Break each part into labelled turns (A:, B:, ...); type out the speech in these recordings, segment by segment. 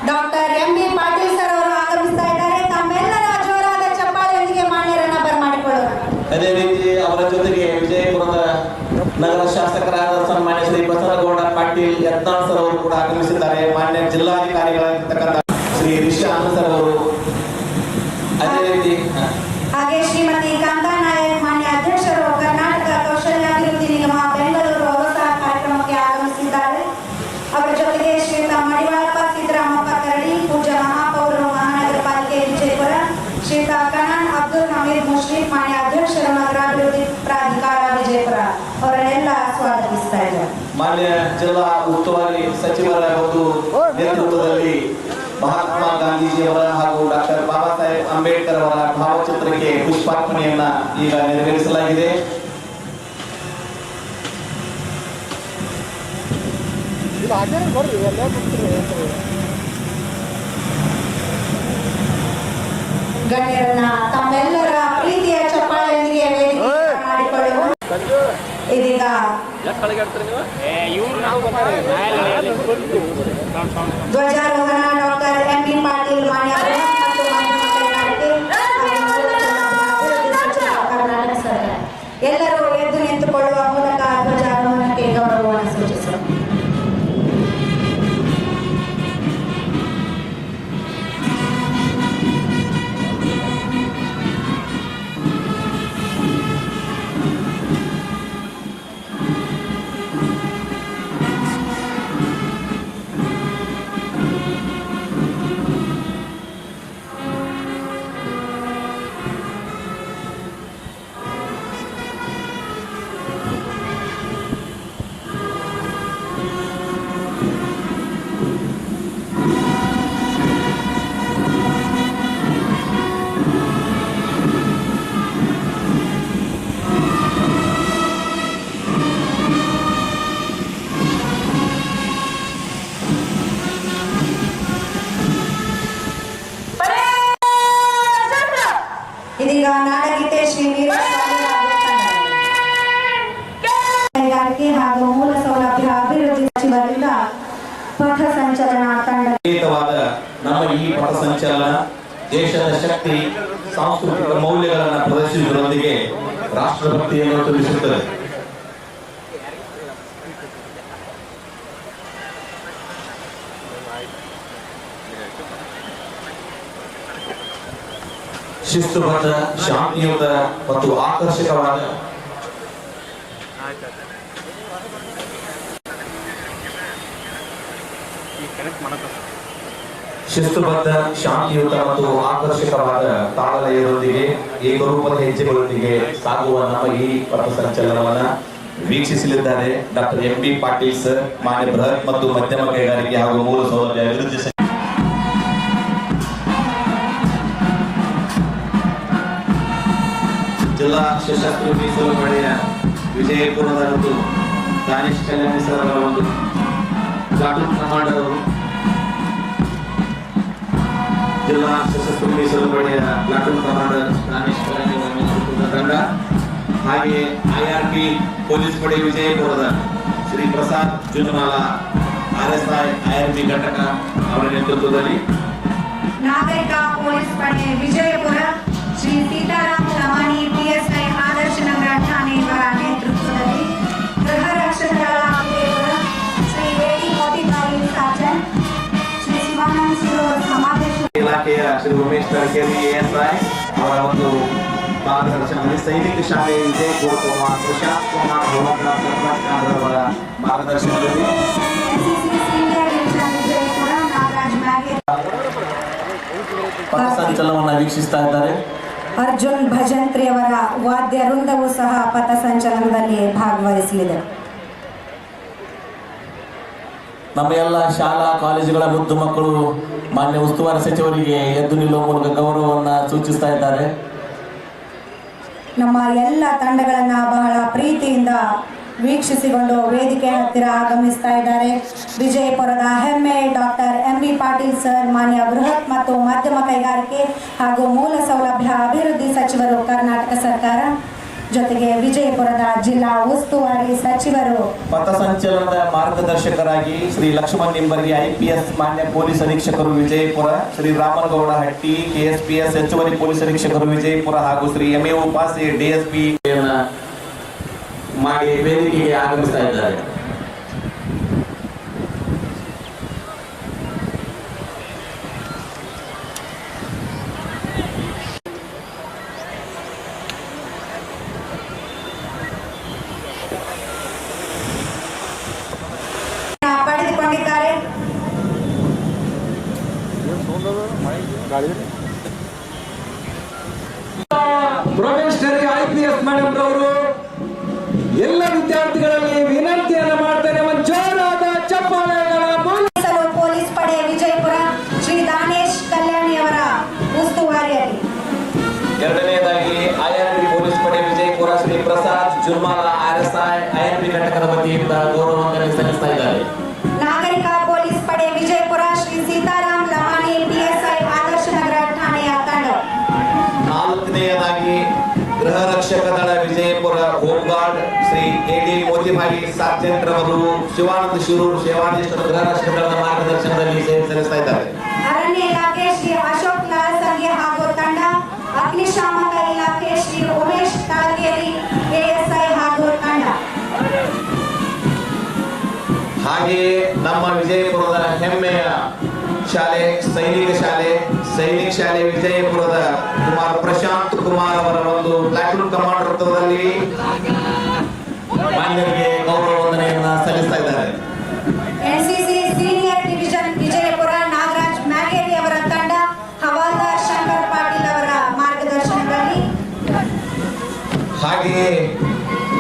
A: Doctor M B Patil sir ಅವರು ಆಗಮಿಸ್ತಾ ಇದ್ದಾರೆ. ತಮ್ಮೆಲ್ಲರ ಜೋರಾದ ಚಪ್ಪಾಳೆಯೊಂದಿಗೆ ಮಾನ್ಯರನ್ನ ಬರಮಾಡಿಕೊಳ್ಳೋಣ.
B: ಅದೇ ರೀತಿ ಅವರ ಜೊತೆಗೆ ವಿಜಯಪುರದ ನಗರ ಶಾಸಕರಾದ ಸನ್ಮಾನ್ಯ ಶ್ರೀ ಬಸನಗೌಡ ಪಾಟೀಲ್ ಯತ್ನಾಳ್ ಸರ್ ಅವರು ಕೂಡ ಆಗಮಿಸಿದ್ದಾರೆ. ಮಾನ್ಯ ಜಿಲ್ಲಾಧಿಕಾರಿಗಳಾಗಿರ್ತಕ್ಕಂಥ ಶ್ರೀ ರಿಷಾ ಆನಂದ್ ಸರ್ ಅವರು, ಅದೇ ರೀತಿ
A: ಹಾಗೆ ಶ್ರೀಮತಿ ಕಾಂತಾ ನಾಯಕ್ ಮಾನ್ಯ ಅಧ್ಯಕ್ಷರು ಕರ್ನಾಟಕ ಕೌಶಲ್ಯಾಭಿವೃದ್ಧಿ ನಿಗಮ ಬೆಂಗಳೂರು ಅವರು ಸಹ ಕಾರ್ಯಕ್ರಮಕ್ಕೆ ಆಗಮಿಸಿದ್ದಾರೆ. ಅವರ ಜೊತೆಗೆ ಶ್ರೀಯುತ ಮಡಿವಾಳಪ್ಪ ಸಿದ್ದರಾಮಪ್ಪ ಕರಡಿ ಪೂಜ್ಯ ಮಹಾಪೌರರು ಮಹಾನಗರ ಪಾಲಿಕೆ ವಿಜಯಪುರ, ಶ್ರೀಯುತ ಕನಾನ್ ಅಬ್ದುಲ್ ಹಮೀದ್ ಮುಷ್ರೀಫ್ ಮಾನ್ಯ ಅಧ್ಯಕ್ಷರು ನಗರಾಭಿವೃದ್ಧಿ ಪ್ರಾಧಿಕಾರ ವಿಜಯಪುರ ಅವರನ್ನೆಲ್ಲ ಸ್ವಾಗತಿಸ್ತಾ ಇದ್ದಾರೆ.
B: ಮಾನ್ಯ ಜಿಲ್ಲಾ ಉಸ್ತುವಾರಿ ಸಚಿವರ ಒಂದು ನೇತೃತ್ವದಲ್ಲಿ ಮಹಾತ್ಮ ಗಾಂಧೀಜಿಯವರ ಹಾಗೂ ಡಾಕ್ಟರ್ ಬಾಬಾ ಸಾಹೇಬ್ ಅಂಬೇಡ್ಕರ್ ಅವರ ಭಾವಚಿತ್ರಕ್ಕೆ ಪುಷ್ಪಾರ್ಪಣೆಯನ್ನ ಈಗ ನೆರವೇರಿಸಲಾಗಿದೆ.
A: ಗಣ್ಯರನ್ನ ತಮ್ಮೆಲ್ಲರ ಪ್ರೀತಿಯ ಚಪ್ಪಾಳೆಯೊಂದಿಗೆ ವೇದಿಕೆ ಮಾಡಿಕೊಳ್ಳುವ. ಇದೀಗ ಧ್ವಜಾರೋಹಣ ಡಾಕ್ಟರ್ ಎಂ ಬಿ ಪಾಟೀಲ್ ಮಾನ್ಯ ಮತ್ತು ಕರ್ನಾಟಕ ಸರ್ಕಾರ ಎಲ್ಲರೂ ಎದ್ದು ನಿಂತುಕೊಳ್ಳುವ ಮೂಲಕ ಧ್ವಜಾರೋಹಣಕ್ಕೆ ಗೌರವವನ್ನು ಸೂಚಿಸುವ. ಇದೀಗ ನಾಡಗೀತೆ ಶ್ರೀ ಕೈಗಾರಿಕೆ ಹಾಗೂ ಮೂಲ ಸೌಲಭ್ಯ ಅಭಿವೃದ್ಧಿ ಸಚಿವರಿಂದ ಪಥ ಸಂಚಲನ ತಂಡ.
B: ನಮ್ಮ ಈ ಪಥ ಸಂಚಲನ ದೇಶದ ಶಕ್ತಿ, ಸಾಂಸ್ಕೃತಿಕ ಮೌಲ್ಯಗಳನ್ನು ಪ್ರದರ್ಶಿಸುವುದರೊಂದಿಗೆ ರಾಷ್ಟ್ರಭಕ್ತಿಯನ್ನು ತಿಳಿಸುತ್ತದೆ. ಶಿಸ್ತುಬದ್ಧ, ಶಾಂತಿಯುತ ಮತ್ತು ಆಕರ್ಷಕವಾದ ತಾಳಲಯದೊಂದಿಗೆ ಏಕರೂಪದ ಹೆಜ್ಜೆಗಳೊಂದಿಗೆ ಸಾಗುವ ನಮ್ಮ ಈ ಪಥ ಸಂಚಲನವನ್ನ ವೀಕ್ಷಿಸಲಿದ್ದಾರೆ doctor M B Patil sir, ಮಾನ್ಯ ಬೃಹತ್ ಮತ್ತು ಮಧ್ಯಮ ಕೈಗಾರಿಕೆ ಹಾಗೂ ಮೂಲ ಸೌಲಭ್ಯ ಅಭಿವೃದ್ಧಿ ಜಿಲ್ಲಾ ಸಶಸ್ತ್ರ ಮೀಸಲು ಪಡೆಯ ವಿಜಯಪುರದ ಒಂದು ದಾನಿಶ್ ಕಲ್ಯಾಣಿ ಸರ್ ಅವರ ಒಂದು ಪ್ಲಾಟೂನ್ ಕಮಾಂಡರ್ ಅವರು, ಜಿಲ್ಲಾ ಸಶಸ್ತ್ರ ಮೀಸಲು ಪಡೆಯ ಪ್ಲಾಟೂನ್ ಕಮಾಂಡರ್ ದಾನಿಶ್ ಕಲ್ಯಾಣಿ ಅವರ ನೇತೃತ್ವದ ತಂಡ, ಹಾಗೆ IRP ಪೊಲೀಸ್ ಪಡೆ ವಿಜಯಪುರದ ಶ್ರೀ ಪ್ರಸಾದ್ ಜುನ್ಮಾಲಾ RSI IRP ಘಟಕ ಅವರ ನೇತೃತ್ವದಲ್ಲಿ,
A: ನಾಗರಿಕ ಪೊಲೀಸ್ ಪಡೆ ವಿಜಯಪುರ ಶ್ರೀ ಸೀತಾರಾಮ್ ಲಮಾನಿ PSI ಆದರ್ಶ ನಗರ ಠಾಣೆ ಇವರ ನೇತೃತ್ವದಲ್ಲಿ, ಗೃಹ ರಕ್ಷಕ ದಳ ವಿಜಯಪುರ ಶ್ರೀ ವೇಡಿ ಮೋತಿಬಾಯಿ ಸಾಚನ್, ಶ್ರೀ ಶಿವಾನಂದ್ ಸಿರೋರ್ ಸಮಾವೇಶ
B: ಇಲಾಖೆಯ ಶ್ರೀ ಉಮೇಶ್ ತರಕೇರಿ ASI ಅವರ ಒಂದು ಮಾರ್ಗದರ್ಶನದಲ್ಲಿ ಸೈನಿಕ ಶಾಲೆ ವಿಜಯಪುರ ಕುಮಾರ್ ಪ್ರಶಾಂತ್ ಕುಮಾರ್ ಅವರ ಮಾರ್ಗದರ್ಶನದಲ್ಲಿ ಪಥ ಸಂಚಲನವನ್ನು ವೀಕ್ಷಿಸ್ತಾ ಇದ್ದಾರೆ.
A: ಅರ್ಜುನ್ ಭಜಂತ್ರಿ ಅವರ ವಾದ್ಯ ವೃಂದವೂ ಸಹ ಪಥ ಸಂಚಲನದಲ್ಲಿ ಭಾಗವಹಿಸಲಿದೆ.
B: ನಮ್ಮ ಎಲ್ಲ ಶಾಲಾ ಕಾಲೇಜುಗಳ ಮುದ್ದು ಮಕ್ಕಳು ಮಾನ್ಯ ಉಸ್ತುವಾರಿ ಸಚಿವರಿಗೆ ಎದ್ದು ನಿಲ್ಲುವ ಮೂಲಕ ಗೌರವವನ್ನು ಸೂಚಿಸ್ತಾ ಇದ್ದಾರೆ.
A: ನಮ್ಮ ಎಲ್ಲ ತಂಡಗಳನ್ನ ಬಹಳ ಪ್ರೀತಿಯಿಂದ ವೀಕ್ಷಿಸಿಕೊಂಡು ವೇದಿಕೆ ಹತ್ತಿರ ಆಗಮಿಸ್ತಾ ಇದ್ದಾರೆ. ವಿಜಯಪುರದ ಹೆಮ್ಮೆ doctor M B Patil sir, ಮಾನ್ಯ ಬೃಹತ್ ಮತ್ತು ಮಧ್ಯಮ ಕೈಗಾರಿಕೆ ಹಾಗೂ ಮೂಲ ಸೌಲಭ್ಯ ಅಭಿವೃದ್ಧಿ ಸಚಿವರು ಕರ್ನಾಟಕ ಸರ್ಕಾರ, ಜೊತೆಗೆ ವಿಜಯಪುರದ ಜಿಲ್ಲಾ ಉಸ್ತುವಾರಿ ಸಚಿವರು
C: ಪಥಸಂಚಲನದ ಮಾರ್ಗದರ್ಶಕರಾಗಿ ಶ್ರೀ ಲಕ್ಷ್ಮಣ್ ನಿಂಬರ್ಗಿ IPS ಮಾನ್ಯ ಪೊಲೀಸ್ ಅಧೀಕ್ಷಕರು ವಿಜಯಪುರ, ಶ್ರೀ ರಾಮನಗೌಡ ಹಟ್ಟಿ KSPS ಹೆಚ್ಚುವರಿ ಪೊಲೀಸ್ ಅಧೀಕ್ಷಕರು ವಿಜಯಪುರ ಹಾಗೂ ಶ್ರೀ MA ಉಪಾಸಿ DSP
B: ಮಾಡಿ ವೇದಿಕೆಗೆ ಆಗಮಿಸ್ತಾ ಇದ್ದಾರೆ.
A: ಪಡೆದುಕೊಂಡಿದ್ದಾರೆ.
D: ಪ್ರೊಫೆಸರ್ IPS ಮೇಡಮ್ ರವರು ಎಲ್ಲ ವಿದ್ಯಾರ್ಥಿಗಳಲ್ಲಿ ವಿನಂತಿಯನ್ನು ಮಾಡ್ತಾರೆ. ಒಂದು ಜೋರಾದ ಚಪ್ಪಾಳೆಗಳ ಮೂಲಕ
A: ಪೊಲೀಸ್ ಪಡೆ ವಿಜಯಪುರ ಶ್ರೀ ದಾನೇಶ್ ಕಲ್ಯಾಣಿ ಅವರ ಉಸ್ತುವಾರಿಯಲ್ಲಿ.
C: ಎರಡನೆಯದಾಗಿ IRP ಪೊಲೀಸ್ ಪಡೆ ವಿಜಯಪುರ ಶ್ರೀ ಪ್ರಸಾದ್ ಜುರ್ಮಾಲ RSI IRP ಘಟಕದ ವತಿಯಿಂದ ಗೌರವ ವಂದನೆ ಸಲ್ಲಿಸ್ತಾ ಇದ್ದಾರೆ.
A: ನಾಗರಿಕ ಪೊಲೀಸ್ ಪಡೆ ವಿಜಯಪುರ ಶ್ರೀ ಸೀತಾರಾಮ್ ಲಮಾಣಿ PSI ಆದರ್ಶ ನಗರ ಠಾಣೆಯ ತಂಡ.
C: ನಾಲ್ಕನೆಯದಾಗಿ ಗೃಹ ರಕ್ಷಕ ದಳ Vijayapura home guard Shri AD Motibhai sergeant ರವರು ಶಿವಾನಂದ ಶಿರೂರು ಸೇವಾನಿಷ್ಠ ಗೃಹ ರಕ್ಷಕ ದಳದ ಮಾರ್ಗದರ್ಶನದಲ್ಲಿ ಸೇವೆ ಸಲ್ಲಿಸ್ತಾ ಇದ್ದಾರೆ.
A: ಅರಣ್ಯ ಇಲಾಖೆ ಶ್ರೀ ಅಶೋಕ್ ಲಾಲ್ ಸಂಘೆ ಹಾಗೂ ತಂಡ. ಅಗ್ನಿಶಾಮಕ ಇಲಾಖೆ ಶ್ರೀ ಉಮೇಶ್ ತಾಳ್ಗೇರಿ ASI ಹಾಗೂ ತಂಡ.
C: ಹಾಗೆಯೇ ನಮ್ಮ ವಿಜಯಪುರದ ಹೆಮ್ಮೆಯ ಶಾಲೆ ಸೈನಿಕ ಶಾಲೆ ವಿಜಯಪುರದ ಕುಮಾರ್ ಪ್ರಶಾಂತ್ ಕುಮಾರ್ ಅವರ ಒಂದು ಪ್ಲಾಟೂನ್ ಕಮಾಂಡರ್ ವೃತ್ತದಲ್ಲಿ ಮಾನ್ಯರಿಗೆ ಗೌರವ ವಂದನೆಯನ್ನ ಸಲ್ಲಿಸ್ತಾ ಇದ್ದಾರೆ.
A: NCC senior division Vijayapura Nagaraj Mageri ಅವರ ತಂಡ ಹವಾಲ್ದಾರ್ ಶಂಕರ್ ಪಾಟೀಲ್ ಅವರ ಮಾರ್ಗದರ್ಶನದಲ್ಲಿ.
C: ಹಾಗೆಯೇ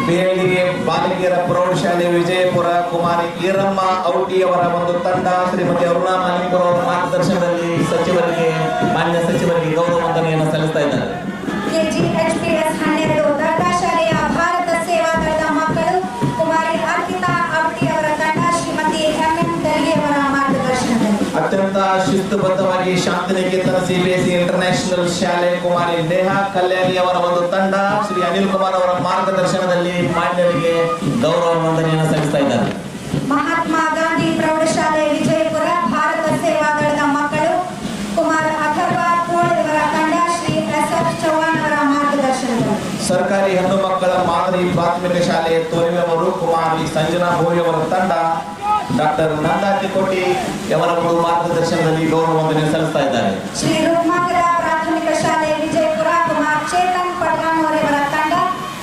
C: ಬೇಳಿಗೆ ಬಾಲಕಿಯರ ಪ್ರೌಢಶಾಲೆ ವಿಜಯಪುರ ಕುಮಾರಿ ಈರಮ್ಮ ಔಟಿ ಅವರ ಒಂದು ತಂಡ ಶ್ರೀಮತಿ ಅರುಣಾ ಮಾಲಿಕರ್ ಅವರ ಮಾರ್ಗದರ್ಶನದಲ್ಲಿ ಮಾನ್ಯ ಸಚಿವರಿಗೆ ಗೌರವ ವಂದನೆಯನ್ನು ಸಲ್ಲಿಸ್ತಾ ಇದ್ದಾರೆ.
A: KGHPS 12 ದರ್ಗಾ ಶಾಲೆಯ ಭಾರತ ಸೇವಾ ದಳದ ಮಕ್ಕಳು ಕುಮಾರಿ ಅರ್ಪಿತಾ ಔಟಿ ಅವರ ತಂಡ ಶ್ರೀಮತಿ MM ದರ್ಗಿ ಅವರ ಮಾರ್ಗದರ್ಶನದಲ್ಲಿ.
C: ಅತ್ಯಂತ ಶಿಸ್ತುಬದ್ಧವಾಗಿ ಶಾಂತಿನಿಕೇತನ CBSE ಇಂಟರ್ನ್ಯಾಷನಲ್ ಶಾಲೆ ಕುಮಾರಿ ನೇಹಾ ಕಲ್ಯಾಣಿ ಅವರ ಒಂದು ತಂಡ ಶ್ರೀ ಅನಿಲ್ ಕುಮಾರ್ ಅವರ ಮಾರ್ಗದರ್ಶನದಲ್ಲಿ ಮಾನ್ಯರಿಗೆ ಗೌರವ ವಂದನೆಯನ್ನು ಸಲ್ಲಿಸ್ತಾ ಇದ್ದಾರೆ.
A: ಮಹಾತ್ಮ ಗಾಂಧಿ ಪ್ರೌಢಶಾಲೆ ವಿಜಯಪುರ ಭಾರತ ಸೇವಾ ದಳದ ಮಕ್ಕಳು ಕುಮಾರ್ ಅಥರ್ವ ಕೋಳ್ ಇವರ ತಂಡ ಶ್ರೀ SF ಚೌಹಾಣ್ ಅವರ ಮಾರ್ಗದರ್ಶನದಲ್ಲಿ.
C: ಸರ್ಕಾರಿ ಹೆಣ್ಣು ಮಕ್ಕಳ ಮಾದರಿ ಪ್ರಾಥಮಿಕ ಶಾಲೆ ತೋರಿವೆಯವರು ಕುಮಾರಿ ಸಂಜನಾ ಭೋಯಿ ಅವರ ತಂಡ ಡಾಕ್ಟರ್ ನಂದಾ ತಿಕೋಟಿ ಅವರ ಒಂದು ಮಾರ್ಗದರ್ಶನದಲ್ಲಿ ಗೌರವ ವಂದನೆ ಸಲ್ಲಿಸ್ತಾ ಇದ್ದಾರೆ.
A: ಶ್ರೀ ರೂಪಮಾರ್ಗದ ಪ್ರಾಥಮಿಕ ಶಾಲೆ ವಿಜಯಪುರ ಕುಮಾರ್ ಚೇತನ್ ಪಡ್ಗಾಣವರ್ ಇವರ ತಂಡ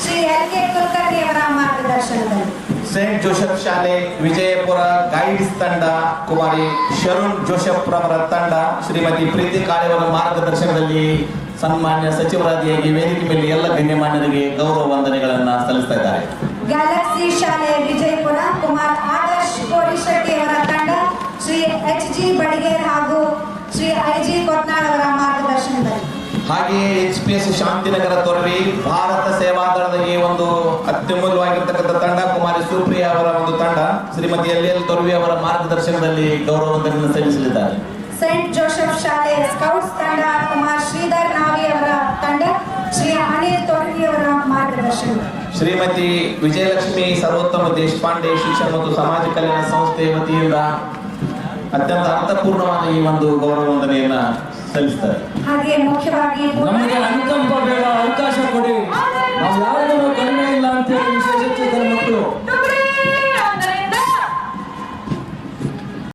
A: ಶ್ರೀ LK ಕುಲಕರ್ಣಿ ಅವರ ಮಾರ್ಗದರ್ಶನದಲ್ಲಿ.
C: ಸೇಂಟ್ ಜೋಸೆಫ್ ಶಾಲೆ ವಿಜಯಪುರ ಗೈಡ್ಸ್ ತಂಡ ಕುಮಾರಿ ಶರುಣ್ ಜೋಸೆಫ್ ರವರ ತಂಡ ಶ್ರೀಮತಿ ಪ್ರೀತಿ ಕಾಳೆಯವರ ಮಾರ್ಗದರ್ಶನದಲ್ಲಿ ಸನ್ಮಾನ್ಯ ಸಚಿವರಾದಿಯಾಗಿ ವೇದಿಕೆ ಮೇಲೆ ಎಲ್ಲ ಗಣ್ಯಮಾನ್ಯರಿಗೆ ಗೌರವ ವಂದನೆಗಳನ್ನ ಸಲ್ಲಿಸ್ತಾ ಇದ್ದಾರೆ.
A: ಗ್ಯಾಲಕ್ಸಿ ಶಾಲೆ ವಿಜಯಪುರ ಕುಮಾರ್ ಆದರ್ಶ್ ಕೋರಿಶೆಟ್ಟಿ ಅವರ ತಂಡ ಶ್ರೀ HG ಬಡಿಗೇರ್ ಹಾಗೂ ಶ್ರೀ IG ಕೊತ್ನಾಳ್ ಅವರ ಮಾರ್ಗದರ್ಶನದಲ್ಲಿ.
C: ಹಾಗೆಯೇ HPS ಶಾಂತಿನಗರ ತೊರವಿ ಭಾರತ ಸೇವಾ ದಳದ ಈ ಒಂದು ಅತ್ಯಮೂಲ್ಯವಾಗಿರ್ತಕ್ಕಂಥ ತಂಡ ಕುಮಾರಿ ಸುಪ್ರಿಯಾ ಅವರ ಒಂದು ತಂಡ ಶ್ರೀಮತಿ LL ತೊರವಿ ಅವರ ಮಾರ್ಗದರ್ಶನದಲ್ಲಿ ಗೌರವ ವಂದನೆಯನ್ನು ಸಲ್ಲಿಸಲಿದ್ದಾರೆ.
A: ಸೇಂಟ್ ಜೋಸೆಫ್ ಶಾಲೆ ಸ್ಕೌಟ್ಸ್ ತಂಡ ಕುಮಾರ್ ಶ್ರೀಧರ್ ನಾವಿ ಅವರ ತಂಡ ಶ್ರೀ ಅನಿಲ್ ತೊರವಿ ಅವರ ಮಾರ್ಗದರ್ಶನ.
C: ಶ್ರೀಮತಿ ವಿಜಯಲಕ್ಷ್ಮಿ ಸರ್ವೋತ್ತಮ ದೇಶಪಾಂಡೆ ಶಿಕ್ಷಣ ಮತ್ತು ಸಮಾಜ ಕಲ್ಯಾಣ ಸಂಸ್ಥೆ ವತಿಯಿಂದ ಅತ್ಯಂತ ಅರ್ಥಪೂರ್ಣವಾದ ಈ ಒಂದು ಗೌರವ ವಂದನೆಯನ್ನ ಸಲ್ಲಿಸ್ತಾರೆ.
A: ಹಾಗೆ ಮುಖ್ಯವಾಗಿ
D: ನಮಗೆ ಅನುಕಂಪ ಬೇಡ, ಅವಕಾಶ ಕೊಡಿ. ನಾವು ಯಾರಿಗೂ ಕಡಿಮೆ ಇಲ್ಲ ಅಂತ ಹೇಳಿ ವಿಶೇಷ ಚೇತನ ಮಕ್ಕಳು